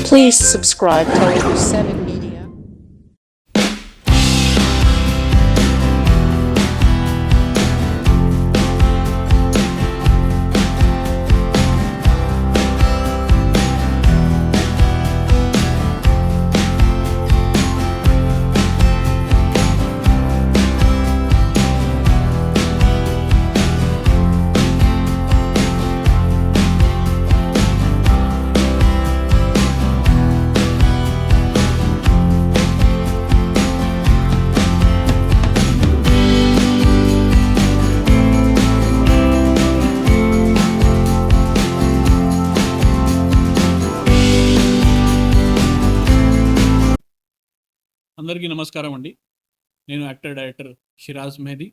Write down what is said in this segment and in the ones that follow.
Please subscribe to 7 Media. అందరికీ నమస్కారం అండి. నేను యాక్టర్ డైరెక్టర్ షిరాజ్ మెహదీ.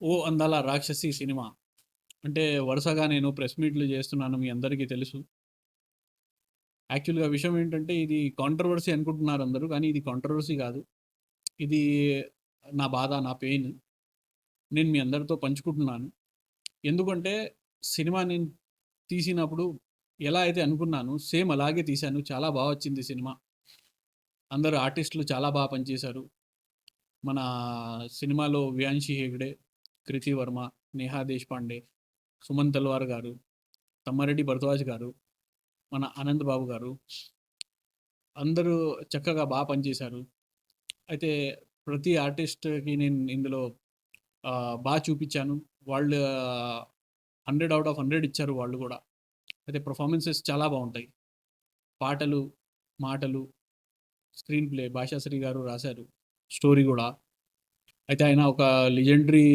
ఓ అందాల రాక్షసి సినిమా అంటే వరుసగా నేను ప్రెస్ మీట్లు చేస్తున్నాను, మీ అందరికీ తెలుసు. యాక్చువల్గా విషయం ఏంటంటే ఇది కాంట్రవర్సీ అనుకుంటున్నారు అందరూ, కానీ ఇది కాంట్రవర్సీ కాదు. ఇది నా బాధ, నా పెయిన్ నేను మీ అందరితో పంచుకుంటున్నాను. ఎందుకంటే సినిమా నేను తీసినప్పుడు ఎలా అయితే అనుకున్నాను సేమ్ అలాగే తీశాను. చాలా బాగా వచ్చింది సినిమా. అందరు ఆర్టిస్టులు చాలా బాగా పనిచేశారు. మన సినిమాలో వ్యాన్షి హెగ్డే, కృతి వర్మ, నేహా దేశపాండే, సుమన్ తల్వార్ గారు, తమ్మారెడ్డి భరద్వాజ్ గారు, మన ఆనంద్ బాబు గారు అందరూ చక్కగా బాగా పనిచేశారు. అయితే ప్రతి ఆర్టిస్ట్కి నేను ఇందులో బాగా చూపించాను. వాళ్ళు 100 out of 100 ఇచ్చారు వాళ్ళు కూడా. అయితే పర్ఫార్మెన్సెస్ చాలా బాగుంటాయి. పాటలు, మాటలు, స్క్రీన్ ప్లే భాషాశ్రీ గారు రాశారు, స్టోరీ కూడా. అయితే ఆయన ఒక లెజెండరీ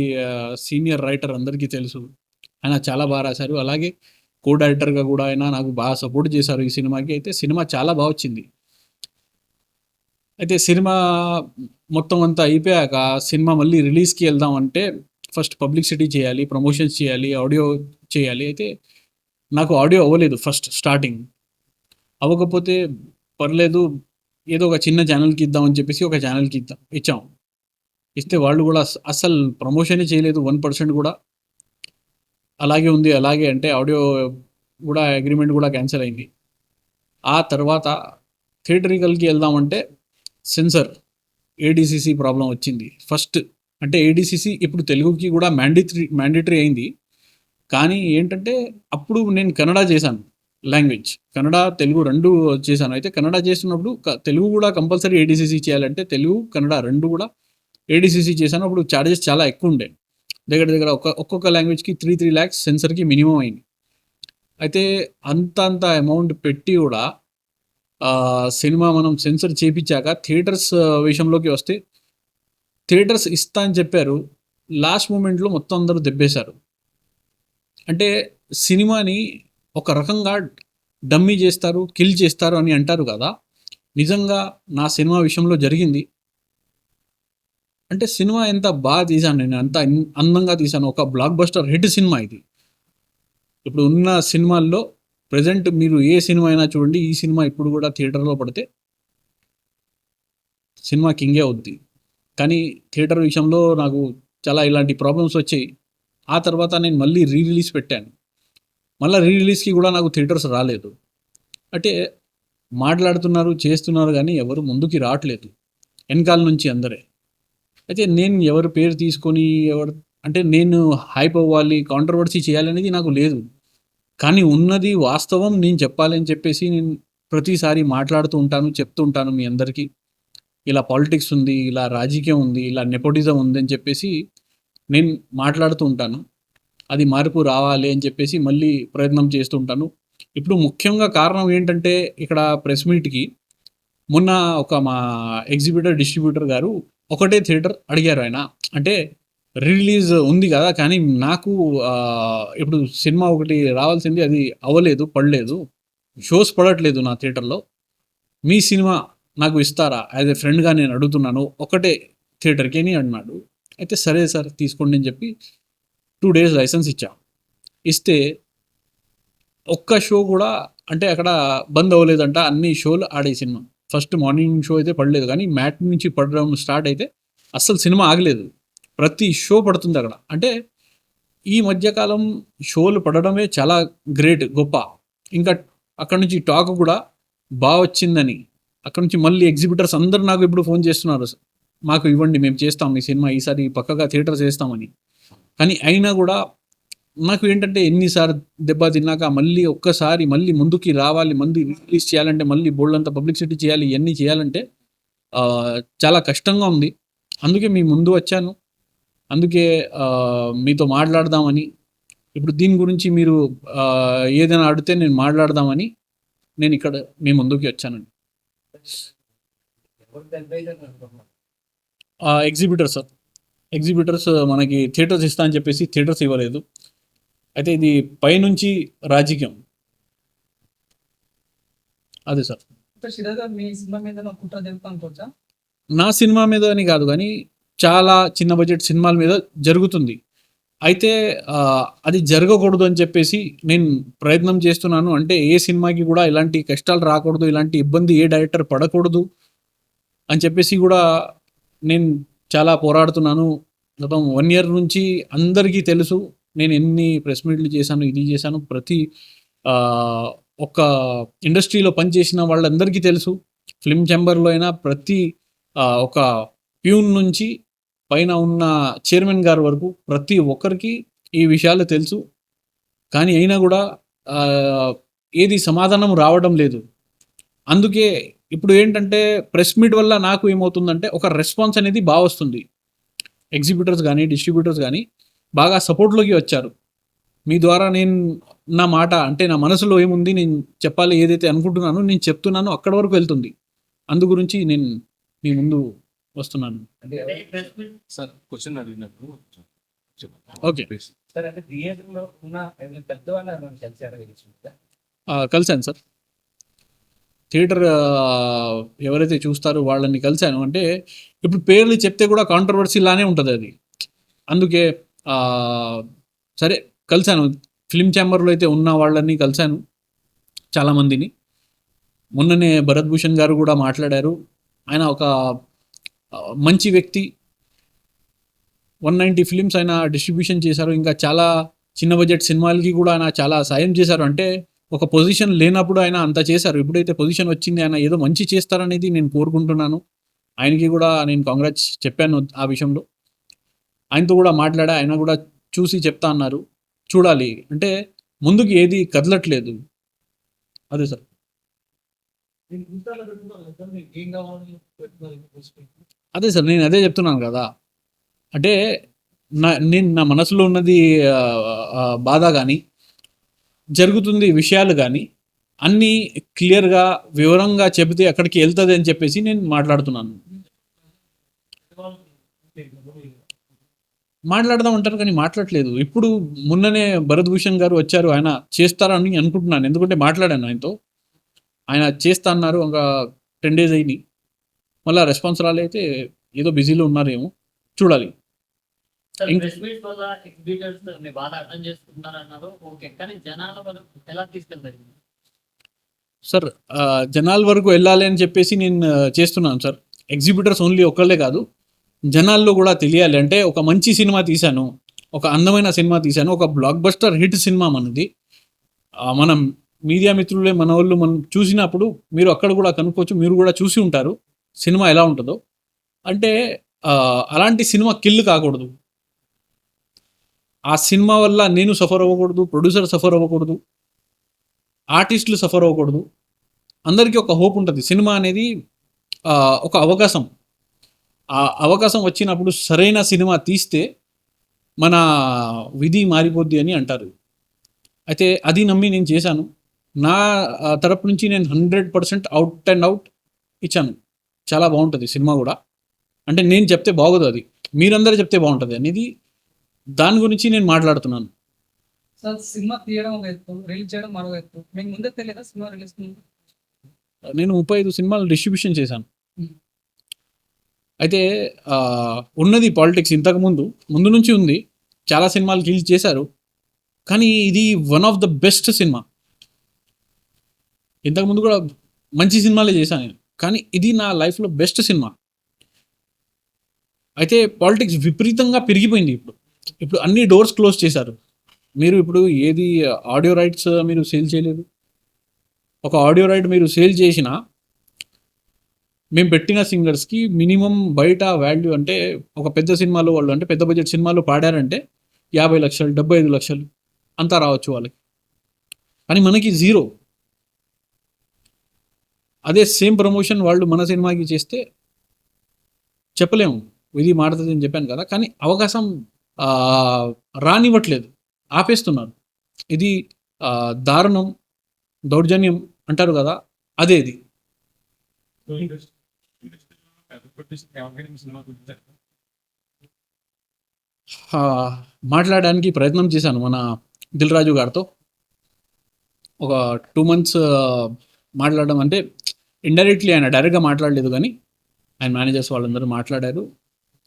సీనియర్ రైటర్, అందరికీ తెలుసు. ఆయన చాలా బాగా రాశారు. అలాగే కో డైరెక్టర్గా కూడా ఆయన నాకు బాగా సపోర్ట్ చేశారు ఈ సినిమాకి. అయితే సినిమా చాలా బాగా వచ్చింది. అయితే సినిమా మొత్తం అంతా అయిపోయాక సినిమా మళ్ళీ రిలీజ్కి వెళ్దాం అంటే ఫస్ట్ పబ్లిసిటీ చేయాలి, ప్రమోషన్స్ చేయాలి, ఆడియో చేయాలి. అయితే నాకు ఆడియో అవ్వలేదు ఫస్ట్ స్టార్టింగ్. అవ్వకపోతే పర్లేదు, ఏదో ఒక చిన్న ఛానల్కి ఇద్దామని చెప్పేసి ఒక ఛానల్కి ఇచ్చాం. ఇస్తే వాళ్ళు కూడా అస్సలు ప్రమోషనే చేయలేదు, 1% కూడా. అలాగే ఉంది. అలాగే అంటే ఆడియో కూడా అగ్రిమెంట్ కూడా క్యాన్సిల్ అయింది. ఆ తర్వాత థియేటరికల్కి వెళ్దామంటే సెన్సర్ ఏడీసీసీ ప్రాబ్లం వచ్చింది ఫస్ట్. అంటే ఏడీసీసీ ఇప్పుడు తెలుగుకి కూడా మ్యాండేటరీ అయింది. కానీ ఏంటంటే అప్పుడు నేను కన్నడ చేశాను, లాంగ్వేజ్ కన్నడ తెలుగు రెండు చేశాను. అయితే కన్నడ చేస్తున్నప్పుడు తెలుగు కూడా కంపల్సరీ ఏడీసీసీ చేయాలంటే తెలుగు కన్నడ రెండు కూడా ఏడీసీసీ చేశాను. అప్పుడు ఛార్జెస్ చాలా ఎక్కువ ఉండే, దగ్గర ఒక్కొక్క లాంగ్వేజ్కి 3 lakhs సెన్సర్కి మినిమం అయింది. అయితే అంత అమౌంట్ పెట్టి కూడా సినిమా మనం సెన్సర్ చేయించాక థియేటర్స్ విషయంలోకి వస్తే థియేటర్స్ ఇస్తా అని చెప్పారు. లాస్ట్ మూమెంట్లో మొత్తం అందరూ దెబ్బేశారు. అంటే సినిమాని ఒక రకంగా డమ్మీ చేస్తారు, కిల్ చేస్తారు అని అంటారు కదా. నిజంగా నా సినిమా విషయంలో జరిగింది. అంటే సినిమా ఎంత బాగా తీశాను నేను, అంత అందంగా తీశాను. ఒక బ్లాక్ బస్టర్ హిట్ సినిమా ఇది. ఇప్పుడు ఉన్న సినిమాల్లో ప్రజెంట్ మీరు ఏ సినిమా అయినా చూడండి, ఈ సినిమా ఇప్పుడు కూడా థియేటర్లో పడితే సినిమా కింగే అవుద్ది. కానీ థియేటర్ విషయంలో నాకు చాలా ఇలాంటి ప్రాబ్లమ్స్ వచ్చాయి. ఆ తర్వాత నేను మళ్ళీ రిలీజ్ పెట్టాను. మళ్ళీ రిలీజ్కి కూడా నాకు థియేటర్స్ రాలేదు. అంటే మాట్లాడుతున్నారు, చేస్తున్నారు, కానీ ఎవరు ముందుకి రావట్లేదు వెనకాల నుంచి అందరే. అయితే నేను ఎవరి పేరు తీసుకొని అంటే నేను హైప్ అవ్వాలి, కాంట్రవర్సీ చేయాలనేది నాకు లేదు. కానీ ఉన్నది వాస్తవం నేను చెప్పాలని చెప్పేసి నేను ప్రతిసారి మాట్లాడుతూ ఉంటాను, చెప్తూ ఉంటాను మీ అందరికీ. ఇలా పాలిటిక్స్ ఉంది, ఇలా రాజకీయం ఉంది, ఇలా నెపోటిజం ఉంది అని చెప్పేసి నేను మాట్లాడుతూ ఉంటాను. అది మార్పు రావాలి అని చెప్పేసి మళ్ళీ ప్రయత్నం చేస్తూ ఉంటాను. ఇప్పుడు ముఖ్యంగా కారణం ఏంటంటే ఇక్కడ ప్రెస్ మీట్కి మొన్న మా డిస్ట్రిబ్యూటర్ గారు ఒకటే థియేటర్ అడిగారు. ఆయన అంటే రిలీజ్ ఉంది కదా, కానీ నాకు ఇప్పుడు సినిమా ఒకటి రావాల్సింది, అది అవ్వలేదు, పడలేదు, షోస్ పడట్లేదు నా థియేటర్లో. మీ సినిమా నాకు ఇస్తారా, యాజ్ ఎ ఫ్రెండ్గా నేను అడుగుతున్నాను, ఒకటే థియేటర్కి అని అన్నాడు. అయితే సరే సార్ తీసుకోండి అని చెప్పి 2 days లైసెన్స్ ఇచ్చా. ఇస్తే ఒక్క షో కూడా అంటే అక్కడ బంద్ అవ్వలేదంట. అన్ని షోలు ఆడే సినిమా. ఫస్ట్ మార్నింగ్ షో అయితే పడలేదు, కానీ మ్యాట్ నుంచి పడడం స్టార్ట్ అయితే అస్సలు సినిమా ఆగలేదు. ప్రతి షో పడుతుంది అక్కడ. అంటే ఈ మధ్యకాలం షోలు పడడమే చాలా గ్రేట్, గొప్ప. ఇంకా అక్కడ నుంచి టాక్ కూడా బాగా వచ్చిందని అక్కడ నుంచి మళ్ళీ ఎగ్జిబిటర్స్ అందరూ నాకు ఇప్పుడు ఫోన్ చేస్తున్నారు, మాకు ఇవ్వండి, మేము చేస్తాం ఈ సినిమా, ఈసారి పక్కగా థియేటర్ చేస్తామని. కానీ అయినా కూడా నాకు ఏంటంటే ఎన్నిసార్లు దెబ్బ తిన్నాక మళ్ళీ ఒక్కసారి మళ్ళీ ముందుకి రావాలి, మళ్ళీ రిలీజ్ చేయాలంటే మళ్ళీ బోల్డంత పబ్లిసిటీ చేయాలి, ఇవన్నీ చేయాలంటే చాలా కష్టంగా ఉంది. అందుకే మీ ముందు వచ్చాను, అందుకే మీతో మాట్లాడదామని, ఇప్పుడు దీని గురించి మీరు ఏదైనా అడిగితే నేను మాట్లాడదామని నేను ఇక్కడ మీ ముందుకి వచ్చానండి. ఎగ్జిబిటర్ సార్, ఎగ్జిబిటర్స్ మనకి థియేటర్స్ ఇస్తా అని చెప్పేసి థియేటర్స్ ఇవ్వలేదు. అయితే ఇది పైనుంచి రాజకీయం. అదే సార్, నా సినిమా మీద అని కాదు కానీ చాలా చిన్న బడ్జెట్ సినిమాల మీద జరుగుతుంది. అయితే అది జరగకూడదు అని చెప్పేసి నేను ప్రయత్నం చేస్తున్నాను. అంటే ఏ సినిమాకి కూడా ఇలాంటి కష్టాలు రాకూడదు, ఇలాంటి ఇబ్బంది ఏ డైరెక్టర్ పడకూడదు అని చెప్పేసి కూడా నేను చాలా పోరాడుతున్నాను. గతం 1 year నుంచి అందరికీ తెలుసు నేను ఎన్ని ప్రెస్ మీట్లు చేశాను, ఇది చేశాను. ప్రతి ఒక ఇండస్ట్రీలో పనిచేసిన వాళ్ళందరికీ తెలుసు. ఫిల్మ్ ఛాంబర్లో అయినా ప్రతి ఒక ప్యూన్ నుంచి పైన ఉన్న చైర్మన్ గారి వరకు ప్రతి ఒక్కరికి ఈ విషయాలు తెలుసు. కానీ అయినా కూడా ఏది సమాధానం రావడం లేదు. అందుకే ఇప్పుడు ఏంటంటే ప్రెస్ మీట్ వల్ల నాకు ఏమవుతుందంటే ఒక రెస్పాన్స్ అనేది బాగా వస్తుంది. ఎగ్జిబిటర్స్ కానీ డిస్ట్రిబ్యూటర్స్ కానీ బాగా సపోర్ట్లోకి వచ్చారు. మీ ద్వారా నేను నా మాట అంటే నా మనసులో ఏముంది నేను చెప్పాలి, ఏదైతే అనుకుంటున్నానో నేను చెప్తున్నానో అక్కడ వరకు వెళ్తుంది. అందు గురించి నేను మీ ముందు వస్తున్నాను. సార్ క్వశ్చన్ అడిగినప్పుడు ఓకే సార్, అంటే థియేటర్లో ఉన్న పెద్దవాళ్ళు కలిశాను సార్. థియేటర్ ఎవరైతే చూస్తారో వాళ్ళని కలిశాను. అంటే ఇప్పుడు పేర్లు చెప్తే కూడా కాంట్రవర్సీ లానే ఉంటుంది అది. అందుకే సరే కలిశాను. ఫిల్మ్ ఛాంబర్లో అయితే ఉన్న వాళ్ళని కలిశాను చాలామందిని. మొన్ననే భరత్ భూషణ్ గారు కూడా మాట్లాడారు. ఆయన ఒక మంచి వ్యక్తి. 190 ఫిలిమ్స్ ఆయన డిస్ట్రిబ్యూషన్ చేశారు. ఇంకా చాలా చిన్న బడ్జెట్ సినిమాలకి కూడా ఆయన చాలా సాయం చేశారు. అంటే ఒక పొజిషన్ లేనప్పుడు ఆయన అంత చేశారు. ఎప్పుడైతే పొజిషన్ వచ్చింది ఆయన ఏదో మంచి చేస్తారనేది నేను కోరుకుంటున్నాను. ఆయనకి కూడా నేను కాంగ్రాట్స్ చెప్పాను ఆ విషయంలో. ఆయనతో కూడా మాట్లాడా, ఆయన కూడా చూసి చెప్తా అన్నారు. చూడాలి అంటే ముందుకు ఏది కదలట్లేదు. అదే సార్. అదే సార్, నేను అదే చెప్తున్నాను కదా. అంటే నేను నా మనసులో ఉన్నది బాధ కానీ జరుగుతుంది విషయాలు కానీ అన్నీ క్లియర్గా వివరంగా చెబితే అక్కడికి వెళ్తుంది అని చెప్పేసి నేను మాట్లాడుతున్నాను. మాట్లాడదాం అంటారు కానీ మాట్లాడలేదు. ఇప్పుడు మొన్ననే భరత్ భూషణ్ గారు వచ్చారు, ఆయన చేస్తారని అనుకుంటున్నాను. ఎందుకంటే మాట్లాడాను ఆయనతో, ఆయన చేస్తా అన్నారు. ఒక 10 days అయింది, మళ్ళీ రెస్పాన్స్ రాలైతే ఏదో బిజీలో ఉన్నారేమో, చూడాలి. సార్ జనాల వరకు వెళ్ళాలి అని చెప్పేసి నేను చేస్తున్నాను సార్. ఎగ్జిబిటర్స్ ఓన్లీ ఒక్కళ్ళే కాదు, జనాల్లో కూడా తెలియాలి. అంటే ఒక మంచి సినిమా తీశాను, ఒక అందమైన సినిమా తీశాను, ఒక బ్లాక్ బస్టర్ హిట్ సినిమా మనది. మనం మీడియా మిత్రులే మన వాళ్ళు మనం చూసినప్పుడు మీరు అక్కడ కూడా కనుక్కోవచ్చు, మీరు కూడా చూసి ఉంటారు సినిమా ఎలా ఉంటుందో. అంటే అలాంటి సినిమా కిల్ కాకూడదు. ఆ సినిమా వల్ల నేను సఫర్ అవ్వకూడదు, ప్రొడ్యూసర్ సఫర్ అవ్వకూడదు, ఆర్టిస్టులు సఫర్ అవ్వకూడదు. అందరికీ ఒక హోప్ ఉంటుంది. సినిమా అనేది ఒక అవకాశం. ఆ అవకాశం వచ్చినప్పుడు సరైన సినిమా తీస్తే మన విధి మారిపోద్ది అని అంటారు. అయితే అది నమ్మి నేను చేశాను. నా తరపు నుంచి నేను 100% అవుట్ అండ్ అవుట్ ఇచ్చాను. చాలా బాగుంటుంది సినిమా కూడా. అంటే నేను చెప్తే బాగోదు, అది మీరందరూ చెప్తే బాగుంటుంది అనేది, దాని గురించి నేను మాట్లాడుతున్నాను. సార్, సినిమా తీయడం ఒక ఎత్తు, రిలీజ్ చేయడం మరో ఎత్తు. మీకు ముందే తెలియదా సినిమా రిలీజ్? నేను 35 సినిమాలు డిస్ట్రిబ్యూషన్ చేశాను. అయితే ఉన్నది పాలిటిక్స్ ముందు నుంచి ఉంది. చాలా సినిమాలు రిలీజ్ చేశారు, కానీ ఇది one of the best cinema. ఇంతకుముందు కూడా మంచి సినిమాలే చేశాను నేను, కానీ ఇది నా లైఫ్లో బెస్ట్ సినిమా. అయితే పాలిటిక్స్ విపరీతంగా పెరిగిపోయింది. ఇప్పుడు అన్ని డోర్స్ క్లోజ్ చేశారు. మీరు ఇప్పుడు ఏది ఆడియో రైట్స్ మీరు సేల్ చేయలేదు, ఒక ఆడియో రైట్ మీరు సేల్ చేసినా మేము పెట్టిన సింగర్స్కి మినిమం బయట వాల్యూ అంటే ఒక పెద్ద సినిమాలో వాళ్ళు అంటే పెద్ద బడ్జెట్ సినిమాలో పాడారంటే 50 లక్షలు 75 లక్షలు అంతా రావచ్చు వాళ్ళకి. కానీ మనకి జీరో. అదే సేమ్ ప్రమోషన్ వాళ్ళు మన సినిమాకి చేస్తే చెప్పలేము ఇది మారుతుంది అని చెప్పాను కదా. కానీ అవకాశం రానివ్వట్లేదు, ఆపేస్తున్నారు. ఇది దారుణం, దౌర్జన్యం అంటారు కదా, అదే ఇది. మాట్లాడడానికి ప్రయత్నం చేశాను మన దిల్ రాజు గారితో. ఒక 2 months మాట్లాడడం అంటే ఇండైరెక్ట్లీ, ఆయన డైరెక్ట్గా మాట్లాడలేదు కానీ ఆయన మేనేజర్స్ వాళ్ళందరూ మాట్లాడారు,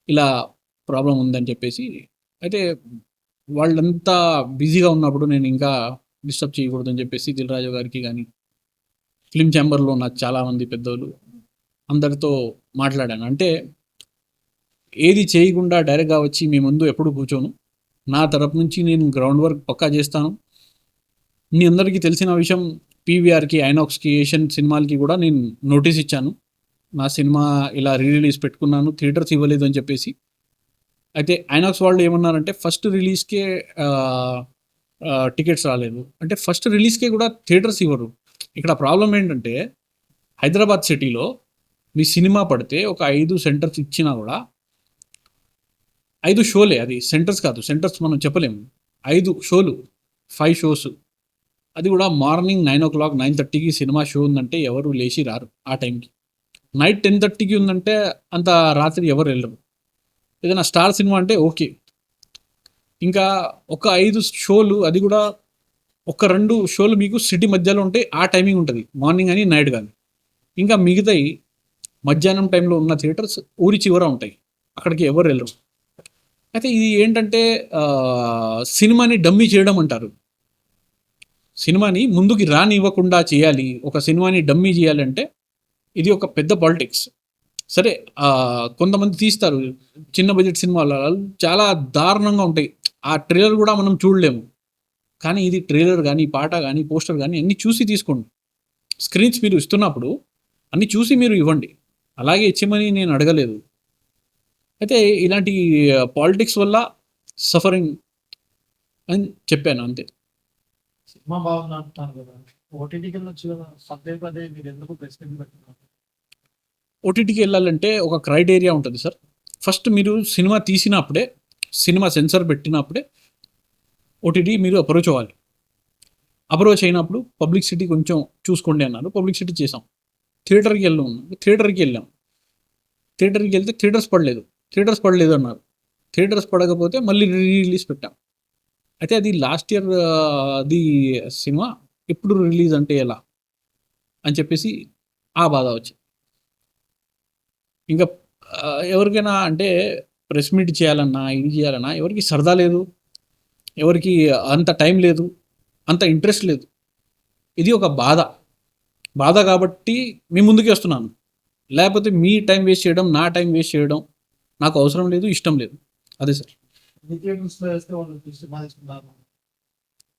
ఇలా ప్రాబ్లం ఉందని చెప్పేసి. అయితే వాళ్ళంతా బిజీగా ఉన్నప్పుడు నేను ఇంకా డిస్టర్బ్ చేయకూడదని చెప్పేసి దిల్ రాజు గారికి కానీ ఫిల్మ్ ఛాంబర్లో ఉన్న చాలామంది పెద్దోళ్ళు అందరితో మాట్లాడాను. అంటే ఏది చేయకుండా డైరెక్ట్గా వచ్చి మీ ముందు ఎప్పుడు కూర్చోను, నా తరపు నుంచి నేను గ్రౌండ్ వర్క్ పక్కా చేస్తాను. మీ అందరికీ తెలిసిన విషయం, పీవీఆర్కి, ఐనాక్స్కి, ఏషియన్ సినిమాలకి కూడా నేను నోటీస్ ఇచ్చాను, నా సినిమా ఇలా రిలీజ్ పెట్టుకున్నాను, థియేటర్స్ ఇవ్వలేదు అని చెప్పేసి. అయితే ఐనాక్స్ వాళ్ళు ఏమన్నారంటే ఫస్ట్ రిలీజ్కే టికెట్స్ రాలేదు అంటే ఫస్ట్ రిలీజ్కే కూడా థియేటర్స్ ఇవ్వరు. ఇక్కడ ప్రాబ్లం ఏంటంటే హైదరాబాద్ సిటీలో మీ సినిమా పడితే ఒక 5 సెంటర్స్ ఇచ్చినా కూడా 5 షోలే, అది సెంటర్స్ కాదు, సెంటర్స్ మనం చెప్పలేము. 5 షోలు, 5 షోస్, అది కూడా మార్నింగ్ 9 o'clock 9:30కి సినిమా షో ఉందంటే ఎవరు లేచి రారు ఆ టైంకి. నైట్ 10:30కి ఉందంటే అంత రాత్రి ఎవరు వెళ్ళరు. ఏదైనా స్టార్ సినిమా అంటే ఓకే. ఇంకా ఒక 5 షోలు, అది కూడా ఒక 2 షోలు మీకు సిటీ మధ్యలో ఉంటే ఆ టైమింగ్ ఉంటుంది, మార్నింగ్ అని నైట్ కానీ. ఇంకా మిగతాయి మధ్యాహ్నం టైంలో ఉన్న థియేటర్స్ ఊరి చివర ఉంటాయి, అక్కడికి ఎవరు వెళ్ళరు. అయితే ఇది ఏంటంటే సినిమాని డమ్మీ చేయడం అంటారు. సినిమాని ముందుకి రానివ్వకుండా చేయాలి, ఒక సినిమాని డమ్మీ చేయాలంటే ఇది ఒక పెద్ద పాలిటిక్స్. సరే, కొంతమంది తీస్తారు చిన్న బడ్జెట్ సినిమాలు, చాలా దారుణంగా ఉంటాయి, ఆ ట్రైలర్ కూడా మనం చూడలేము. కానీ ఇది ట్రైలర్ కానీ, పాట కానీ, పోస్టర్ కానీ అన్నీ చూసి తీసుకోండి. స్క్రీన్స్ మీరు ఇస్తున్నప్పుడు అన్నీ చూసి మీరు ఇవ్వండి, అలాగే ఇచ్చేమని నేను అడగలేదు. అయితే ఇలాంటి పాలిటిక్స్ వల్ల సఫరింగ్ అని చెప్పాను అంతే. సినిమా బాగుంది అంటున్నారు కదా, ఓటీటీకి వెళ్ళొచ్చు కదా, పదే మీరు ఎందుకు ప్రెస్ మీట్ పెట్టుకున్నారు? ఓటీటీకి వెళ్ళాలంటే ఒక క్రైటీరియా ఉంటుంది సార్. ఫస్ట్ మీరు సినిమా తీసినప్పుడే, సినిమా సెన్సార్ పెట్టినప్పుడే ఓటీటీ మీరు అప్రోచ్ అవ్వాలి. అప్రోచ్ అయినప్పుడు పబ్లిసిటీ కొంచెం చూసుకోండి అన్నారు, పబ్లిసిటీ చేసాం. థియేటర్కి వెళ్ళాం, థియేటర్కి వెళ్తే థియేటర్స్ పడలేదు అన్నారు. థియేటర్స్ పడకపోతే మళ్ళీ రిలీజ్ పెట్టాం. అయితే అది లాస్ట్ ఇయర్ అది సినిమా, ఎప్పుడు రిలీజ్ అంటే ఎలా అని చెప్పేసి ఆ బాధ వచ్చింది. ఇంకా ఎవరికైనా అంటే ప్రెస్ మీట్ చేయాలన్నా, ఇది చేయాలన్నా ఎవరికి సరదా లేదు, ఎవరికి అంత టైం లేదు, అంత ఇంట్రెస్ట్ లేదు. ఇది ఒక బాధ కాబట్టి మీ ముందుకే వస్తున్నాను. లేకపోతే మీ టైం వేస్ట్ చేయడం, నా టైం వేస్ట్ చేయడం నాకు అవసరం లేదు, ఇష్టం లేదు. అదే సార్.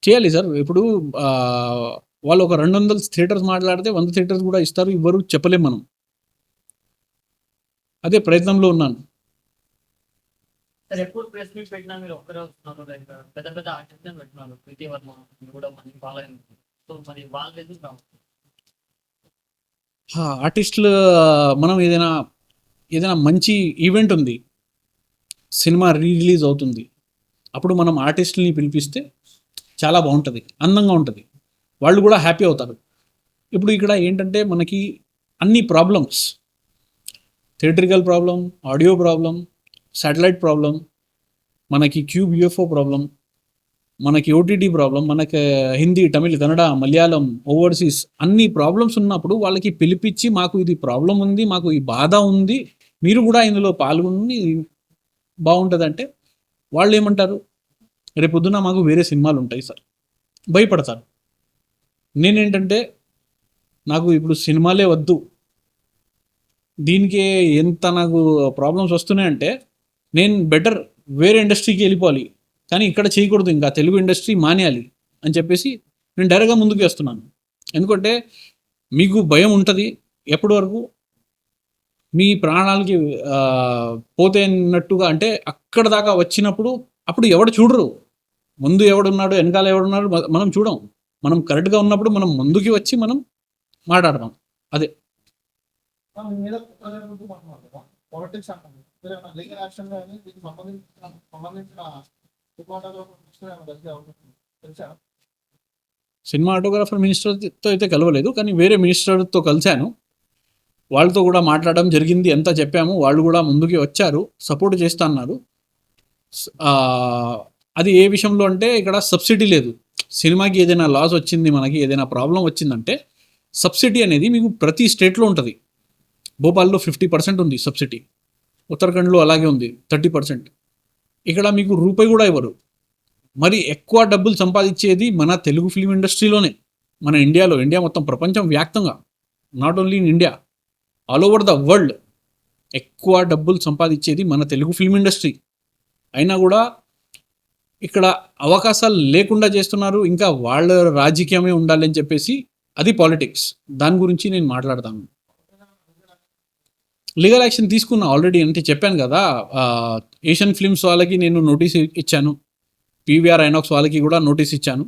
చేయాలి సార్. ఇప్పుడు వాళ్ళు ఒక 200 థియేటర్స్ మాట్లాడితే 100 థియేటర్స్ కూడా ఇస్తారు, ఇవ్వరు చెప్పలేం మనం. అదే ప్రయత్నంలో ఉన్నాను. సార్, ఎప్పుడు ప్రెస్ మీట్ పెట్టినా మీరు ఒక్కరే వస్తున్నారు, పెద్ద ఆర్టిస్ట్ పెట్టినారు, ప్రీతి వర్మ కూడా మంచి ఫాలో అయింది. సో మరి వాళ్ళు ఎందుకు రావు? ఆర్టిస్టులు మనం ఏదైనా మంచి ఈవెంట్ ఉంది, సినిమా రిలీజ్ అవుతుంది, అప్పుడు మనం ఆర్టిస్టులని పిలిపిస్తే చాలా బాగుంటుంది, అందంగా ఉంటుంది, వాళ్ళు కూడా హ్యాపీ అవుతారు. ఇప్పుడు ఇక్కడ ఏంటంటే మనకి అన్ని problems, theatrical problem, audio problem, satellite problem, మనకి క్యూబ్ యూఎఫ్ఓ ప్రాబ్లం, మనకి ఓటీటీ ప్రాబ్లం, మనకి హిందీ, తమిళ్, కన్నడ, మలయాళం, ఓవర్సీస్ అన్ని ప్రాబ్లమ్స్ ఉన్నప్పుడు వాళ్ళకి పిలిపించి మాకు ఇది ప్రాబ్లం ఉంది, మాకు ఈ బాధ ఉంది, మీరు కూడా ఇందులో పాల్గొని బాగుంటుంది అంటే వాళ్ళు ఏమంటారు, రేపొద్దున మాకు వేరే సినిమాలు ఉంటాయి సార్, భయపడతారు. నేనేంటంటే నాకు ఇప్పుడు సినిమాలే వద్దు, దీనికే ఎంత నాకు ప్రాబ్లమ్స్ వస్తున్నాయంటే నేను బెటర్ వేరే ఇండస్ట్రీకి వెళ్ళిపోవాలి, కానీ ఇక్కడ చేయకూడదు, ఇంకా తెలుగు ఇండస్ట్రీ మానేయాలి అని చెప్పేసి నేను డైరెక్ట్గా ముందుకు వేస్తున్నాను. ఎందుకంటే మీకు భయం ఉంటుంది ఎప్పటి వరకు మీ ప్రాణాలకి పోతే అన్నట్టుగా, అంటే అక్కడ దాకా వచ్చినప్పుడు అప్పుడు ఎవడు చూడరు, ముందు ఎవడున్నాడు వెనకాల ఎవడున్నాడు మనం చూడం. మనం కరెక్ట్గా ఉన్నప్పుడు మనం ముందుకి వచ్చి మనం మాట్లాడతాం. అదే పాలిటిక్స్ అంటారు, లీగల్ యాక్షన్ కానీ దీనికి సంబంధించిన తెలుసా? సినిమాటోగ్రాఫర్ మినిస్టర్తో అయితే కలవలేదు, కానీ వేరే మినిస్టర్తో కలిశాను. వాళ్ళతో కూడా మాట్లాడడం జరిగింది, ఎంత చెప్పాము, వాళ్ళు కూడా ముందుకి వచ్చారు, సపోర్ట్ చేస్తా అన్నారు. అది ఏ విషయంలో అంటే ఇక్కడ సబ్సిడీ లేదు. సినిమాకి ఏదైనా లాస్ వచ్చింది, మనకి ఏదైనా ప్రాబ్లం వచ్చిందంటే సబ్సిడీ అనేది మీకు ప్రతి స్టేట్లో ఉంటుంది. భోపాల్లో 50% ఉంది సబ్సిడీ, ఉత్తరాఖండ్లో అలాగే ఉంది 30%. ఇక్కడ మీకు రూపాయి కూడా ఇవ్వరు. మరి ఎక్కువ డబ్బులు సంపాదించేది మన తెలుగు ఫిల్మ్ ఇండస్ట్రీలోనే, మన ఇండియాలో, ఇండియా మొత్తం ప్రపంచం వ్యాప్తంగా, not only in India, all over the world ఎక్కువ డబ్బులు సంపాదించేది మన తెలుగు ఫిల్మ్ ఇండస్ట్రీ. అయినా కూడా ఇక్కడ అవకాశాలు లేకుండా చేస్తున్నారు. ఇంకా వాళ్ళ రాజకీయమే ఉండాలని చెప్పేసి, అది పాలిటిక్స్. దాని గురించి నేను మాట్లాడతాను. లీగల్ యాక్షన్ తీసుకున్నా ఆల్రెడీ, అంటే చెప్పాను కదా, ఏషియన్ ఫిల్మ్స్ వాళ్ళకి నేను నోటీస్ ఇచ్చాను, పీవీఆర్ ఐనాక్స్ వాళ్ళకి కూడా నోటీస్ ఇచ్చాను.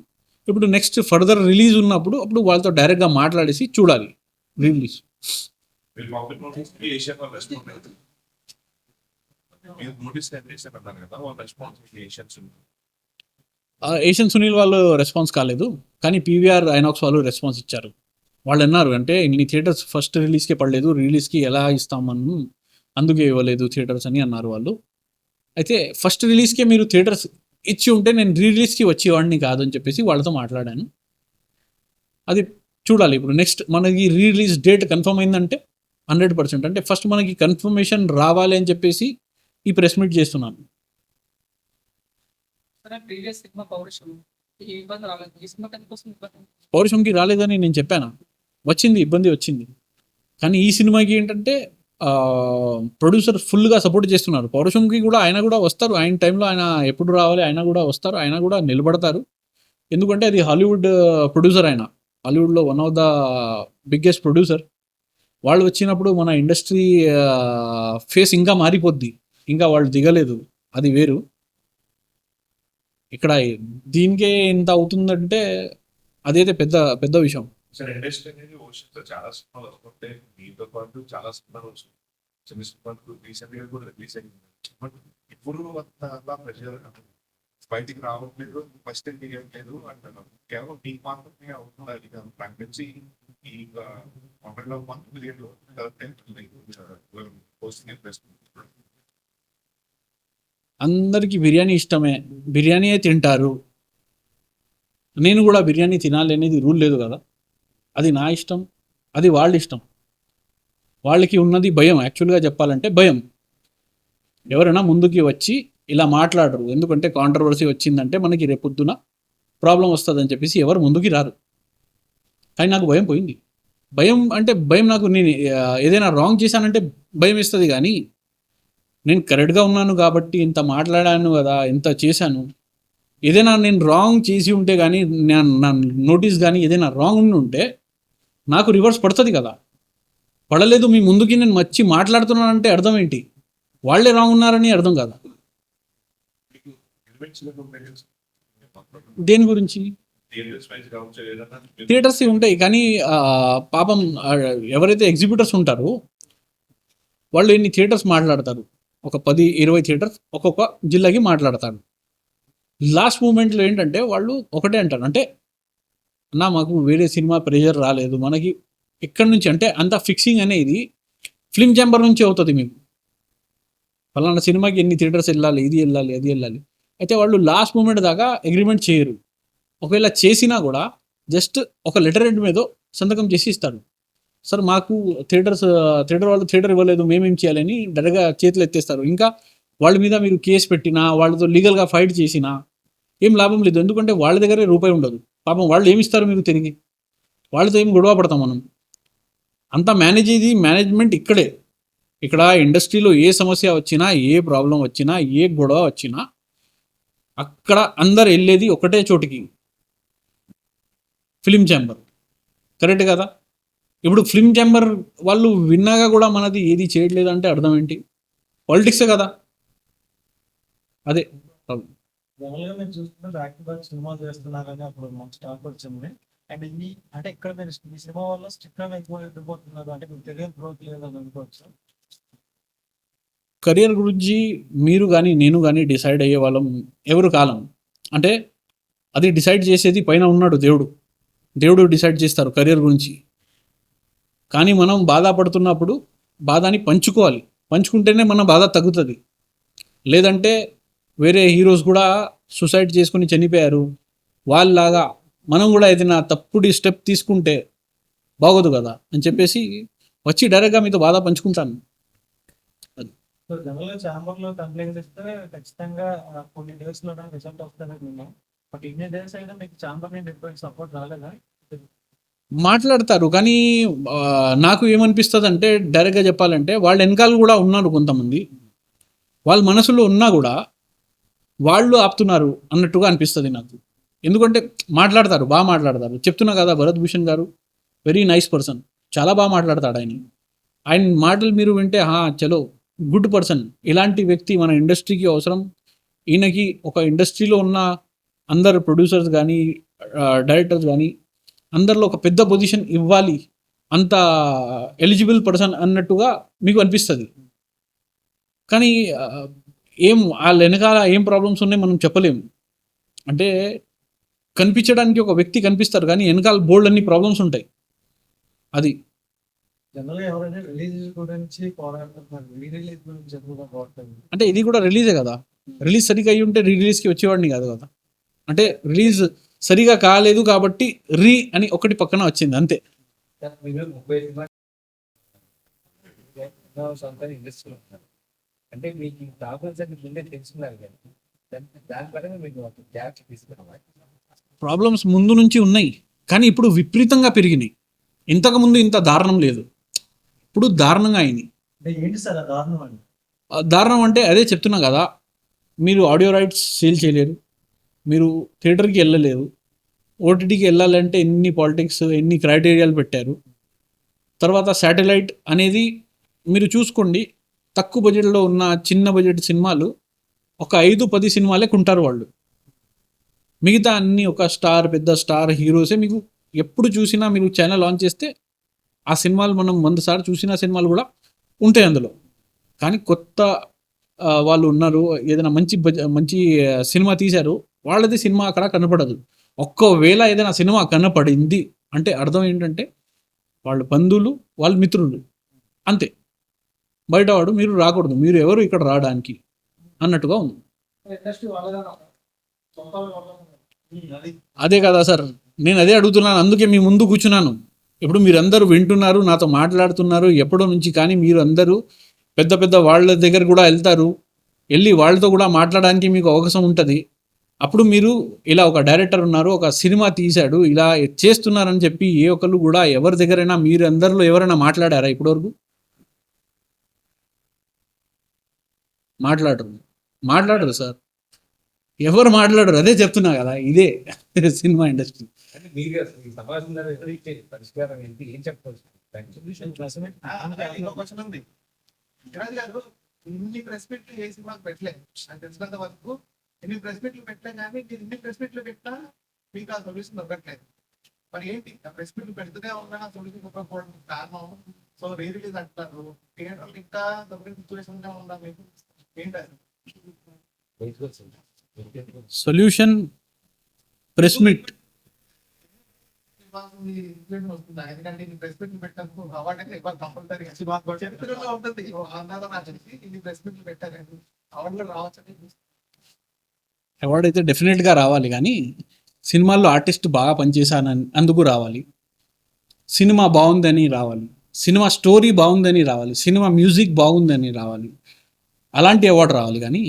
ఇప్పుడు నెక్స్ట్ ఫర్దర్ రిలీజ్ ఉన్నప్పుడు అప్పుడు వాళ్ళతో డైరెక్ట్గా మాట్లాడేసి చూడాలి రిలీజ్. ఏషియన్ సునీల్ వాళ్ళు రెస్పాన్స్ కాలేదు, కానీ పీవీఆర్ ఐనాక్స్ వాళ్ళు రెస్పాన్స్ ఇచ్చారు. వాళ్ళు అన్నారు, అంటే ఇన్ని థియేటర్స్ ఫస్ట్ రిలీజ్కే పడలేదు, రిలీజ్కి ఎలా ఇస్తామని అందుకే ఇవ్వలేదు థియేటర్స్ అని అన్నారు వాళ్ళు. అయితే ఫస్ట్ రిలీజ్కే మీరు థియేటర్స్ ఇచ్చి ఉంటే నేను రిలీజ్కి వచ్చేవాడిని కాదని చెప్పేసి వాళ్ళతో మాట్లాడాను. అది చూడాలి. ఇప్పుడు నెక్స్ట్ మనకి రిలీజ్ డేట్ కన్ఫర్మ్ అయిందంటే 100%, అంటే ఫస్ట్ మనకి కన్ఫర్మేషన్ రావాలి అని చెప్పేసి ఈ ప్రెస్ మీట్ చేస్తున్నాను. ప్రీవియస్ సినిమా పౌరుషం ఈ ఇబ్బంది రాలేదు, ఈ సినిమా కోసం ఇబ్బంది పౌరుషంకి రాలేదని నేను చెప్పాను, వచ్చింది, ఇబ్బంది వచ్చింది. కానీ ఈ సినిమాకి ఏంటంటే ప్రొడ్యూసర్ ఫుల్గా సపోర్ట్ చేస్తున్నారు. పౌరుషంకి కూడా ఆయన కూడా వస్తారు, ఆయన టైంలో ఆయన ఎప్పుడు రావాలి ఆయన కూడా వస్తారు, ఆయన కూడా నిలబడతారు. ఎందుకంటే అది హాలీవుడ్ ప్రొడ్యూసర్, ఆయన హాలీవుడ్లో one of the biggest producer. వాళ్ళు వచ్చినప్పుడు మన ఇండస్ట్రీ ఫేస్ ఇంకా మారిపోద్ది. ఇంకా వాళ్ళు దిగలేదు, అది వేరు. ఇక్కడ దీనికే ఇంత అవుతుందంటే అదైతే పెద్ద పెద్ద విషయం. సార్ ఇండస్ట్రీ అనేది ఓషన్తో చాలా సినిమాలు వస్తుంటే మీతో పాటు చాలా సినిమాలు వస్తుంది, చిన్న సినిమాలు రీసెంట్ గా కూడా రిలీజ్ అయింది. బట్ ఇప్పుడు అంత ప్రెషర్ బయటికి రావట్లేదు, ఫస్ట్ తీయట్లేదు అంటున్నాను. కేవలం మీకు మాత్రమే అవుతుంది. నాకు తెలిసి ఈ 1.5 month పీరియడ్ లో అందరికీ బిర్యానీ ఇష్టమే, బిర్యానీయే తింటారు. నేను కూడా బిర్యానీ తినాలి అనేది రూల్ లేదు కదా, అది నా ఇష్టం, అది వాళ్ళ ఇష్టం. వాళ్ళకి ఉన్నది భయం, యాక్చువల్గా చెప్పాలంటే భయం. ఎవరైనా ముందుకి వచ్చి ఇలా మాట్లాడరు, ఎందుకంటే కాంట్రవర్సీ వచ్చిందంటే మనకి రేపొద్దున ప్రాబ్లం వస్తుందని చెప్పేసి ఎవరు ముందుకి రారు. కానీ నాకు భయం పోయింది. భయం అంటే భయం, నాకు నేను ఏదైనా రాంగ్ చేశానంటే భయం ఇస్తుంది. కానీ నేను కరెక్ట్గా ఉన్నాను కాబట్టి ఇంత మాట్లాడాను కదా, ఇంత చేశాను. ఏదైనా నేను రాంగ్ చేసి ఉంటే కానీ, నా నోటీస్ కానీ ఏదైనా రాంగ్ ఉండి ఉంటే నాకు రివర్స్ పడుతుంది కదా. పడలేదు, మీ ముందుకి నేను వచ్చి మాట్లాడుతున్నానంటే అర్థం ఏంటి? వాళ్ళే రాంగ్ ఉన్నారని అర్థం కదా. దేని గురించి? థియేటర్స్ ఉంటాయి, కానీ పాపం ఎవరైతే ఎగ్జిబ్యూటర్స్ ఉంటారో వాళ్ళు ఎన్ని థియేటర్స్ మాట్లాడతారు, ఒక 10-20 థియేటర్స్ ఒక్కొక్క జిల్లాకి మాట్లాడతారు. లాస్ట్ మూమెంట్లో ఏంటంటే వాళ్ళు ఒకటే అంటారు, అంటే అన్నా మాకు వేరే సినిమా ప్రెషర్ రాలేదు, మనకి ఎక్కడి నుంచి అంటే అంత ఫిక్సింగ్ అనేది ఫిల్మ్ ఛాంబర్ నుంచి అవుతుంది. మీకు ఫలానా సినిమాకి ఎన్ని థియేటర్స్ వెళ్ళాలి, ఇది వెళ్ళాలి, అది వెళ్ళాలి. అయితే వాళ్ళు లాస్ట్ మూమెంట్ దాకా అగ్రిమెంట్ చేయరు. ఒకవేళ చేసినా కూడా జస్ట్ ఒక లెటర్ హెడ్ మీద సంతకం చేసి ఇస్తాడు. సార్ మాకు థియేటర్ వాళ్ళు థియేటర్ ఇవ్వలేదు, మేమేం చేయాలని డైరెక్ట్గా చేతులు ఎత్తేస్తారు. ఇంకా వాళ్ళ మీద మీరు కేసు పెట్టినా, వాళ్ళతో లీగల్గా ఫైట్ చేసినా ఏం లాభం లేదు. ఎందుకంటే వాళ్ళ దగ్గరే రూపాయి ఉండదు. పాపం వాళ్ళు ఏమిస్తారు మీరు తిరిగి? వాళ్ళతో ఏం గొడవ పడతాం మనం? అంతా మేనేజ్మెంట్ ఇక్కడే. ఇక్కడ ఇండస్ట్రీలో ఏ సమస్య వచ్చినా, ఏ ప్రాబ్లం వచ్చినా, ఏ గొడవ వచ్చినా అక్కడ అందరు వెళ్ళేది ఒకటే చోటికి, ఫిలిం ఛాంబర్. కరెక్ట్ కదా? ఇప్పుడు ఫిల్మ్ ఛాంబర్ వాళ్ళు విన్నాగా కూడా మనది ఏది చేయట్లేదు అంటే అర్థం ఏంటి? పాలిటిక్సే కదా. అదే ప్రాబ్లం. జనరల్గా మీరు చూస్తుంటే బ్యాక్ టు బ్యాక్ సినిమాలు చేస్తున్నారని అప్పుడు మంచి టాక్ వచ్చింది. అండ్ ఈ అంటే ఇక్కడ మీరు ఈ సినిమా వల్ల స్టిక్ ఎక్కువ వెళ్ళిపోతున్నారు అంటే మీకు కెరియర్ గ్రోత్ లేదని అనుకోవచ్చు. కెరియర్ గురించి మీరు కానీ నేను కానీ డిసైడ్ అయ్యే వాళ్ళం ఎవరు కాలం. అంటే అది డిసైడ్ చేసేది పైన ఉన్నాడు దేవుడు. దేవుడు డిసైడ్ చేస్తారు కెరియర్ గురించి. కానీ మనం బాధపడుతున్నప్పుడు బాధని పంచుకోవాలి. పంచుకుంటేనే మన బాధ తగ్గుతుంది. లేదంటే వేరే హీరోస్ కూడా సూసైడ్ చేసుకుని చనిపోయారు, వాళ్ళలాగా మనం కూడా ఏదైనా తప్పుడు స్టెప్ తీసుకుంటే బాగోదు కదా అని చెప్పేసి వచ్చి డైరెక్ట్గా మీతో బాధ పంచుకుంటాను. సో జనరల్గా ఛాంబర్లో కంప్లైంట్ ఇస్తే ఖచ్చితంగా కొన్ని డేస్లో రిజల్ట్ వస్తుందని విన్నాం. బట్ ఇన్ని డేస్ అయినా మీకు ఛాంబర్ నుండి ఎటువంటి సపోర్ట్ రాలేదా? మాట్లాడతారు కానీ నాకు ఏమనిపిస్తుంది అంటే డైరెక్ట్గా చెప్పాలంటే వాళ్ళ వెనకాల కూడా ఉన్నారు కొంతమంది. వాళ్ళ మనసులో ఉన్నా కూడా వాళ్ళు ఆపుతున్నారు అన్నట్టుగా అనిపిస్తుంది నాకు. ఎందుకంటే మాట్లాడతారు, బాగా మాట్లాడతారు. చెప్తున్నా కదా, భరత్ భూషణ్ గారు వెరీ నైస్ పర్సన్, చాలా బాగా మాట్లాడతాడు. ఆయన మాటలు మీరు వింటే చలో గుడ్ పర్సన్. ఇలాంటి వ్యక్తి మన ఇండస్ట్రీకి అవసరం. ఈయనకి ఒక ఇండస్ట్రీలో ఉన్న అందరు ప్రొడ్యూసర్స్ కానీ డైరెక్టర్స్ కానీ అందరిలో ఒక పెద్ద పొజిషన్ ఇవ్వాలి, అంత ఎలిజిబుల్ పర్సన్ అన్నట్టుగా మీకు అనిపిస్తుంది. కానీ వాళ్ళ వెనకాల ఏం ప్రాబ్లమ్స్ ఉన్నాయి మనం చెప్పలేము. అంటే కనిపించడానికి ఒక వ్యక్తి కనిపిస్తారు కానీ వెనకాల బోల్డ్ అన్ని ప్రాబ్లమ్స్ ఉంటాయి. అది జనరల్గా ఎవరైనా రిలీజ్ గురించి పోరాడుతున్నారు, రిలీజ్ గురించి ఎక్కువగా పోరాడుతుంది. అంటే ఇది కూడా రిలీజే కదా. రిలీజ్ సరిగా అయ్యి ఉంటే రిలీజ్కి వచ్చేవాడిని కాదు కదా. అంటే రిలీజ్ సరిగా కాలేదు కాబట్టి అని ఒకటి పక్కన వచ్చింది అంతే. ఇండస్ట్రీలో ఉన్నారు అంటే మీకు ప్రాబ్లమ్స్ అన్ని ముందే తెలుసుకున్నారు కానీ దాని పరంగా మీకు గ్యాప్ తీసుకున్నాం. ప్రాబ్లమ్స్ ముందు నుంచి ఉన్నాయి కానీ ఇప్పుడు విపరీతంగా పెరిగినాయి. ఇంతకుముందు ఇంత దారుణం లేదు, ఇప్పుడు దారుణంగా అయింది. అంటే ఏంటి సార్ ఆ దారుణం అని? దారుణం అంటే అదే చెప్తున్నా కదా, మీరు ఆడియో రైట్స్ సేల్ చేయలేరు, మీరు థియేటర్కి వెళ్ళలేరు, ఓటీటీకి వెళ్ళాలంటే ఎన్ని పాలిటిక్స్, ఎన్ని క్రైటీరియాలు పెట్టారు. తర్వాత శాటిలైట్ అనేది మీరు చూసుకోండి, తక్కువ బడ్జెట్లో ఉన్న చిన్న బడ్జెట్ సినిమాలు ఒక 5-10 సినిమాలే కొంటారు వాళ్ళు. మిగతా అన్ని ఒక స్టార్, పెద్ద స్టార్ హీరోసే. మీకు ఎప్పుడు చూసినా మీరు ఛానల్ లాంచ్ చేస్తే ఆ సినిమాలు మనం 100 సార్లు చూసిన సినిమాలు కూడా ఉంటాయి అందులో. కానీ కొత్త వాళ్ళు ఉన్నారు, ఏదైనా మంచి సినిమా తీశారు, వాళ్ళది సినిమా అక్కడ కనపడదు. ఒక్కవేళ ఏదైనా సినిమా కనపడింది అంటే అర్థం ఏంటంటే వాళ్ళ బంధువులు, వాళ్ళ మిత్రులు అంతే. బయటవాడు మీరు రాకూడదు, మీరు ఎవరు ఇక్కడ రావడానికి అన్నట్టుగా ఉంది. ఇండస్ట్రీ వాళ్ళదే సొంత వాళ్ళదే. అదే కదా సార్, నేను అదే అడుగుతున్నాను, అందుకే మీ ముందు కూర్చున్నాను. ఇప్పుడు మీరందరూ వింటున్నారు, నాతో మాట్లాడుతున్నారు ఎప్పటి నుంచి. కానీ మీరు అందరూ పెద్ద పెద్ద వాళ్ళ దగ్గర కూడా వెళ్తారు, వెళ్ళి వాళ్ళతో కూడా మాట్లాడడానికి మీకు అవకాశం ఉంటుంది. అప్పుడు మీరు ఇలా ఒక డైరెక్టర్ ఉన్నారు, ఒక సినిమా తీశాడు, ఇలా చేస్తున్నారని చెప్పి ఏ ఒక్కళ్ళు కూడా ఎవరి దగ్గరైనా మీరు అందరిలో ఎవరైనా మాట్లాడారా ఇప్పటివరకు? మాట్లాడరు సార్, ఎవరు మాట్లాడరు. అదే చెప్తున్నా కదా, ఇదే సినిమా ఇండస్ట్రీ. అంటే మీరు ఈ సమాజంలో ఎదురైతే పరిష్కారం ఏంటి, ఏం చెప్పవచ్చు? ఇంకో క్వశ్చన్ ఉంది. రాజు గారు ఇన్ని ప్రెస్ మీట్లు ఏ సినిమాకి పెట్టలేదు, నాకు తెలిసినంత వరకు ఎన్ని ప్రెస్ మీట్లు పెట్టలే. కానీ మీరు ఇన్ని ప్రెస్ మీట్లు పెట్టినా మీకు ఆ సొల్యూషన్ దొరకట్లేదు. మరి ఏంటి ఆ ప్రెస్ మీట్లు పెడుతూనే ఉన్నా ఆ సొల్యూషన్ దొరకపోవడం కారణం? సో రీ రిలీజ్ అంటారు, థియేటర్లు ఇంకా దొరికిన సిచ్యువేషన్ గా ఉందా మీకు? ఏంటి అది సొల్యూషన్? ప్రెస్ మీట్ వస్తుందా? ఎందుకంటే ఇన్ని ప్రెస్ మీట్లు పెట్టారు, అవార్డు అయితే ఇవ్వాలి కంపల్సరీ. చరిత్రలో ఉంటుంది ఆంధ్రలో నాకు ఇన్ని ప్రెస్ మీట్లు పెట్టారండి, అవార్డులు రావచ్చని. అవార్డు అయితే డెఫినెట్గా రావాలి, కానీ సినిమాల్లో ఆర్టిస్ట్ బాగా పనిచేశానని అందుకు రావాలి, సినిమా బాగుందని రావాలి, సినిమా స్టోరీ బాగుందని రావాలి, సినిమా మ్యూజిక్ బాగుందని రావాలి, అలాంటి అవార్డు రావాలి. కానీ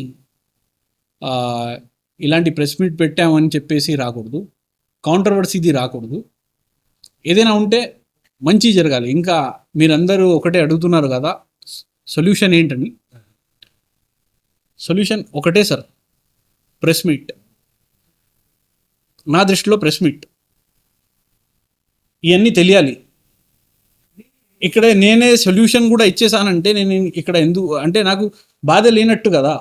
ఇలాంటి ప్రెస్ మీట్ పెట్టామని చెప్పేసి రాకూడదు, కాంట్రవర్సీది రాకూడదు. ఏదైనా ఉంటే మంచి జరగాలి. ఇంకా మీరందరూ ఒకటే అడుగుతున్నారు కదా సొల్యూషన్ ఏంటని. సొల్యూషన్ ఒకటే సార్, ప్రెస్ మీట్. నా దృష్టిలో ప్రెస్ మీట్. ఇవన్నీ తెలియాలి. ఇక్కడ నేనే సొల్యూషన్ కూడా ఇచ్చేసానంటే నేను ఇక్కడ ఎందుకు అంటే నాకు బాధ లేనట్టు కదా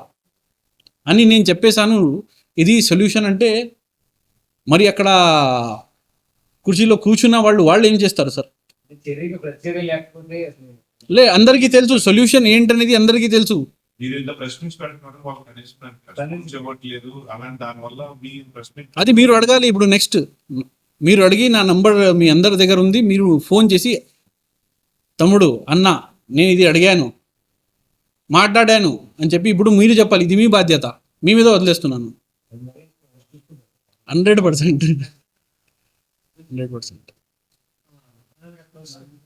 అని నేను చెప్పేశాను. ఇది సొల్యూషన్ అంటే మరి అక్కడ కుర్చీలో కూర్చున్న వాళ్ళు ఏం చేస్తారు సార్? చర్యకి ప్రతిచర్య లేకపోతే అసలు అందరికీ తెలుసు సొల్యూషన్ ఏంటనేది, అందరికీ తెలుసు. మీరు ఇంత ప్రశ్నించి పెడుతున్నారు, వాళ్ళు కనీసం ఇవ్వట్లేదు. అలాంటి దానివల్ల మీ ప్రశ్న అది మీరు అడగాలి. ఇప్పుడు నెక్స్ట్ మీరు అడిగి నా నంబర్ మీ అందరి దగ్గర ఉంది, మీరు ఫోన్ చేసి తమ్ముడు అన్న నేను ఇది అడిగాను మాట్లాడాను అని చెప్పి ఇప్పుడు మీరు చెప్పాలి. ఇది మీ బాధ్యత, మీ మీద వదిలేస్తున్నాను. 100%.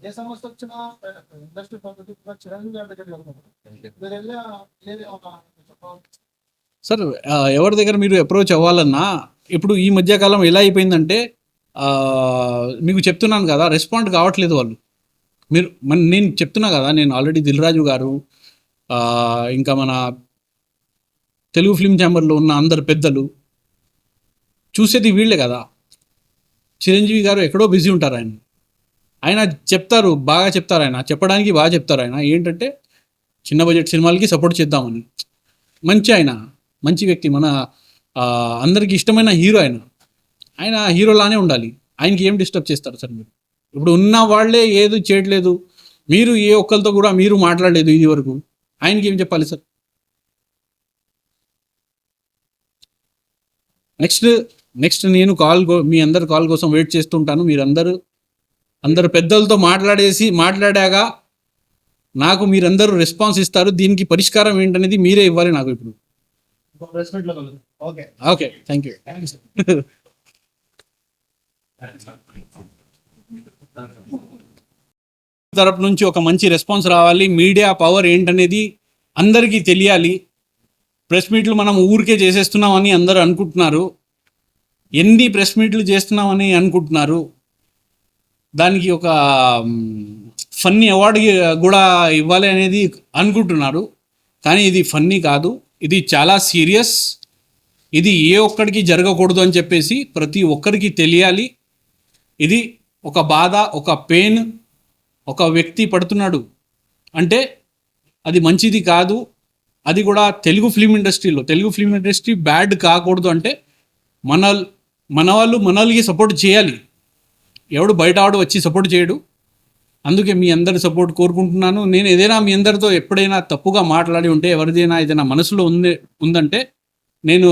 ఏ సమస్య వచ్చినా ఇండస్ట్రీ చిరంజీవి గారి దగ్గర మీరు వెళ్ళి సార్ ఎవరి దగ్గర మీరు అప్రోచ్ అవ్వాలన్నా ఇప్పుడు ఈ మధ్యకాలం ఎలా అయిపోయిందంటే మీకు చెప్తున్నాను కదా, రెస్పాండ్ కావట్లేదు వాళ్ళు. నేను చెప్తున్నా కదా, నేను ఆల్రెడీ దిల్రాజు గారు ఇంకా మన తెలుగు ఫిల్మ్ ఛాంబర్లో ఉన్న అందరు పెద్దలు చూసేది వీళ్ళే కదా. చిరంజీవి గారు ఎక్కడో బిజీ ఉంటారు. ఆయన చెప్తారు, బాగా చెప్తారు. ఆయన చెప్పడానికి బాగా చెప్తారు. ఆయన ఏంటంటే చిన్న బడ్జెట్ సినిమాలకి సపోర్ట్ చేద్దామని. ఆయన మంచి వ్యక్తి, మన అందరికి ఇష్టమైన హీరో. ఆయన హీరోలానే ఉండాలి. ఆయనకి ఏం డిస్టర్బ్ చేస్తారు సార్ మీరు? ఇప్పుడు ఉన్న వాళ్ళే ఏది చేయట్లేదు, మీరు ఏ ఒక్కరితో కూడా మీరు మాట్లాడలేదు ఇది వరకు, ఆయనకి ఏం చెప్పాలి సార్? నెక్స్ట్ నేను మీ అందరు కాల్ కోసం వెయిట్ చేస్తుంటాను. అందరు పెద్దలతో మాట్లాడాక నాకు మీరందరూ రెస్పాన్స్ ఇస్తారు. దీనికి పరిష్కారం ఏంటనేది మీరే ఇవ్వాలి నాకు ఇప్పుడు. Okay, thank you. తరపు నుంచి ఒక మంచి రెస్పాన్స్ రావాలి. మీడియా పవర్ ఏంటనేది అందరికీ తెలియాలి. ప్రెస్ మీట్లు మనం ఊరికే చేసేస్తున్నామని అందరూ అనుకుంటున్నారు. ఎన్ని ప్రెస్ మీట్లు చేస్తున్నామని అనుకుంటున్నారు. దానికి ఒక ఫన్నీ అవార్డు కూడా ఇవ్వాలి అనేది అనుకుంటున్నారు. కానీ ఇది ఫన్నీ కాదు, ఇది చాలా సీరియస్. ఇది ఏ ఒక్కడికి జరగకూడదు అని చెప్పేసి ప్రతి ఒక్కరికి తెలియాలి. ఇది ఒక బాధ, ఒక పెయిన్ ఒక వ్యక్తి పడుతున్నాడు అంటే అది మంచిది కాదు. అది కూడా తెలుగు ఫిల్మ్ ఇండస్ట్రీ బ్యాడ్ కాకూడదు అంటే మన వాళ్ళు మనల్ని సపోర్ట్ చేయాలి. ఎవడు బయట ఆడు వచ్చి సపోర్ట్ చేయడు. అందుకే మీ అందరి సపోర్ట్ కోరుకుంటున్నాను. నేను ఏదైనా మీ అందరితో ఎప్పుడైనా తప్పుగా మాట్లాడి ఉంటే, ఎవరిదైనా ఏదైనా మనసులో ఉందంటే నేను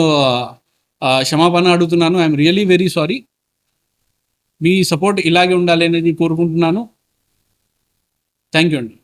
క్షమాపణ అడుగుతున్నాను. I'm really very sorry. Me support ఇలాగే ఉండాలి అనేది కోరుకుంటున్నాను. థ్యాంక్ యూ అండి.